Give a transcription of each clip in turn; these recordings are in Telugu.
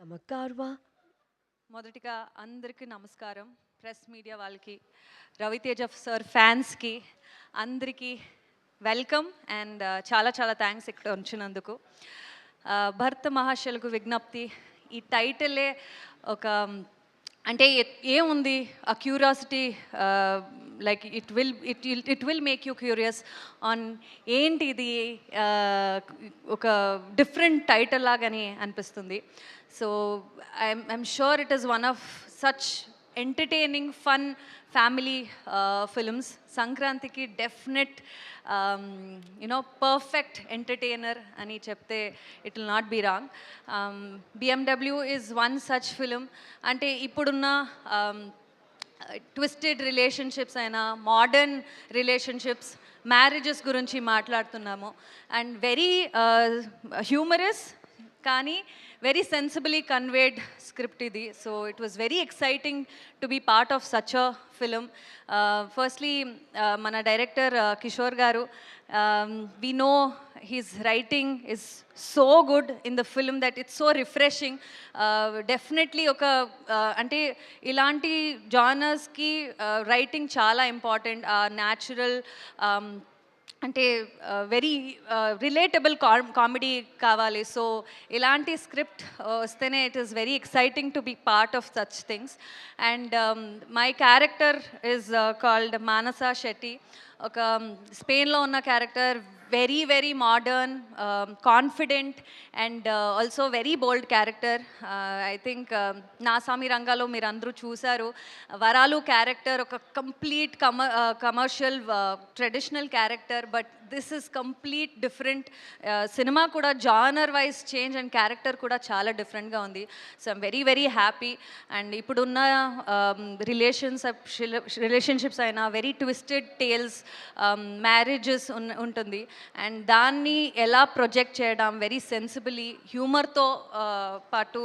నమస్కారమా. మొదటిగా అందరికీ నమస్కారం. ప్రెస్ మీడియా వాళ్ళకి, రవితేజ సార్ ఫ్యాన్స్కి అందరికీ వెల్కమ్ అండ్ చాలా చాలా థ్యాంక్స్ ఇక్కడ ఉంచినందుకు. భర్త మహాశయులకు విజ్ఞప్తి, ఈ టైటిలే ఒక అంటే ఏముంది ఆ curiosity, like it will make you curious on ఏంటి ఇది, ఒక డిఫరెంట్ టైటిల్ లాగాని అనిపిస్తుంది. So I'm sure it is one of such entertaining fun family films. సంక్రాంతికి డెఫినెట్ పర్ఫెక్ట్ ఎంటర్టైనర్ అని చెప్తే it will not be wrong. BMW is one such film. అంటే ఇప్పుడున్న ట్విస్టెడ్ రిలేషన్షిప్స్ అయినా, మోడర్న్ రిలేషన్షిప్స్, మ్యారేజెస్ గురించి మాట్లాడుతున్నాము. అండ్ వెరీ హ్యూమరస్ కానీ వెరీ సెన్సిబిలీ కన్వేడ్ స్క్రిప్ట్ ఇది. So it was very exciting to be part of such a film. Firstly మన director Kishore garu, we know his writing is so good in the film that it's so refreshing. Definitely ఒక అంటే ఇలాంటి జానర్స్కి రైటింగ్ చాలా ఇంపార్టెంట్. న్యాచురల్ అంటే వెరీ రిలేటబుల్ కామెడీ కావాలి. సో ఇలాంటి స్క్రిప్ట్ వస్తేనే it is very exciting to be part of such things. And my character is called Manasa Shetty. ఒక స్పెయిన్లో ఉన్న character, very very modern, confident and also very bold character. I think నాసామి రంగాలో మీరు అందరూ చూశారు. వరాలు క్యారెక్టర్ ఒక complete commercial traditional character, but this is complete different. Cinema కూడా genre wise change and character కూడా చాలా డిఫరెంట్గా ఉంది. So I'm very very happy. And ఇప్పుడున్న రిలేషన్షిప్స్ అయినా వెరీ ట్విస్టెడ్ టేల్స్, మ్యారేజెస్ ఉంటుంది. అండ్ దాన్ని ఎలా ప్రొజెక్ట్ చేయడం వెరీ సెన్సిబిలీ, హ్యూమర్తో పాటు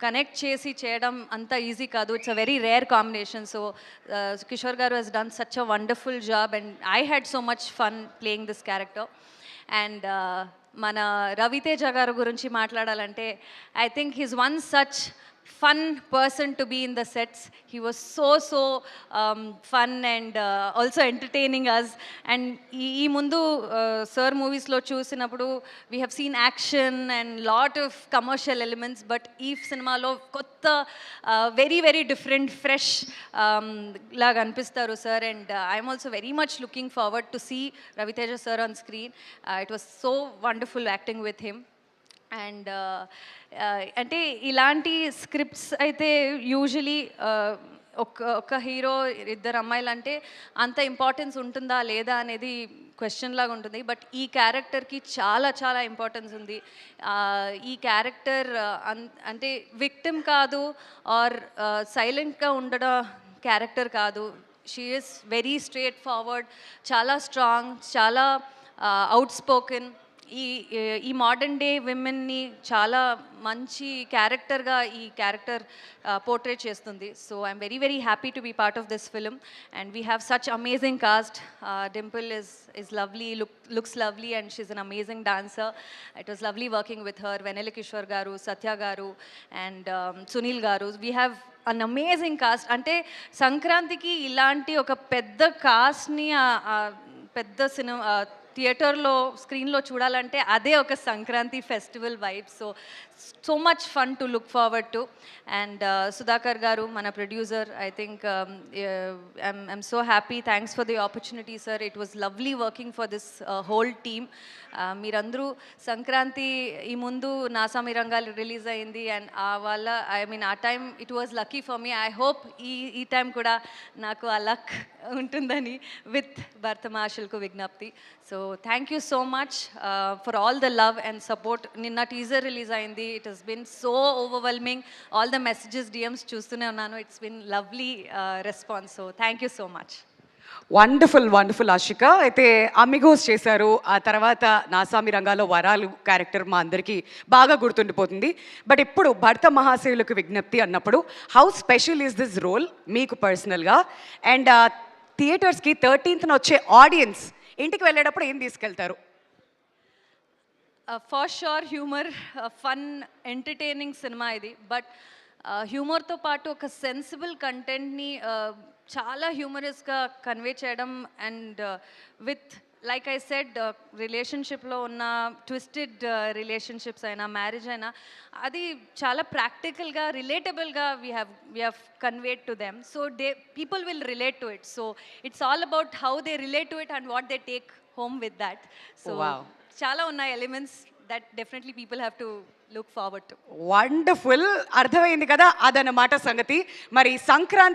కనెక్ట్ చేసి చేయడం అంత ఈజీ కాదు. It's a very rare combination. So Kishore garu he's done such a wonderful job and I had so much fun playing this character. And మన రవితేజ గారు గురించి మాట్లాడాలంటే, I think he's one such fun person to be in the sets. He was so fun and also entertaining us. And ee mundu sir movies lo chusinappudu we have seen action and lot of commercial elements, but ee cinema lo kotta very very different fresh laga anpistaru sir. And I'm also very much looking forward to see Raviteja sir on screen. It was so wonderful acting with him. And అంటే ఇలాంటి స్క్రిప్ట్స్ అయితే యూజువలీ ఒక హీరో, ఇద్దరు అమ్మాయిలు అంటే అంత ఇంపార్టెన్స్ ఉంటుందా లేదా అనేది క్వశ్చన్ లాగా ఉంటుంది. బట్ ఈ క్యారెక్టర్కి చాలా చాలా ఇంపార్టెన్స్ ఉంది. ఈ క్యారెక్టర్ అంటే విక్టిమ్ కాదు, ఆర్ సైలెంట్గా ఉండడం క్యారెక్టర్ కాదు. She is very straightforward, చాలా స్ట్రాంగ్, చాలా అవుట్ స్పోకెన్. ఈ మోడర్న్ డే విమెన్ని చాలా మంచి క్యారెక్టర్గా ఈ క్యారెక్టర్ పోర్ట్రేట్ చేస్తుంది. So I'm very very happy to be part of this film. And we have such amazing cast. Dimple is lovely, looks lovely, and she's an amazing dancer. It was lovely working with her. Venela Kishore garu, Satya garu, and Sunil garu. We have an amazing cast. అంటే సంక్రాంతికి ఇలాంటి ఒక పెద్ద కాస్ట్ని పెద్ద సినిమా థియేటర్లో స్క్రీన్లో చూడాలంటే అదే ఒక Sankranti festival vibe. So much fun to look forward to. And Sudhakar గారు మన producer, I think I'm so happy. Thanks for the opportunity sir. It was lovely working for this whole team. మీరందరూ సంక్రాంతి ఈ ముందు నాసామి రంగాలు రిలీజ్ అయింది, అండ్ వాళ్ళ ఆ time it was lucky for me. I hope ఈ టైం కూడా నాకు ఆ లక్ ఉంటుందని విత్ భర్త మహాశయులకు విజ్ఞప్తి. So thank you so much for all the love and support. నిన్న టీజర్ రిలీజ్ అయింది. It has been so overwhelming. All the messages, DMs చూస్తూనే ఉన్నాను. It's been lovely response. So thank you so much. Wonderful wonderful Ashika. అయితే అమిగోస్ చేశారు, ఆ తర్వాత నాసామి రంగాలో వరాలు క్యారెక్టర్ మా అందరికీ బాగా గుర్తుండిపోతుంది. బట్ ఇప్పుడు భర్త మహాశయులకు విజ్ఞప్తి అన్నప్పుడు how special is this role మీకు పర్సనల్గా? అండ్ థియేటర్స్కి 13th వచ్చే ఆడియన్స్ ఇంటికి వెళ్ళేటప్పుడు ఏం తీసుకెళ్తారు? For sure humour, fun, entertaining cinema ఇది. బట్ హ్యూమర్తో పాటు ఒక సెన్సిబుల్ కంటెంట్ని చాలా హ్యూమరస్గా కన్వే చేయడం and with like I said రిలేషన్షిప్లో ఉన్న ట్విస్టెడ్ రిలేషన్షిప్స్ అయినా మ్యారేజ్ అయినా అది చాలా ప్రాక్టికల్గా రిలేటబుల్గా we have conveyed to them. So people will relate to it. So it's all about how they relate to it and what they take home with that. So Wow. చాలా ఉన్నాయి elements that definitely people have to look forward to. Wonderful, అర్థమైంది కదా, అదన్నమాట సంగతి. మరి సంక్రాంతి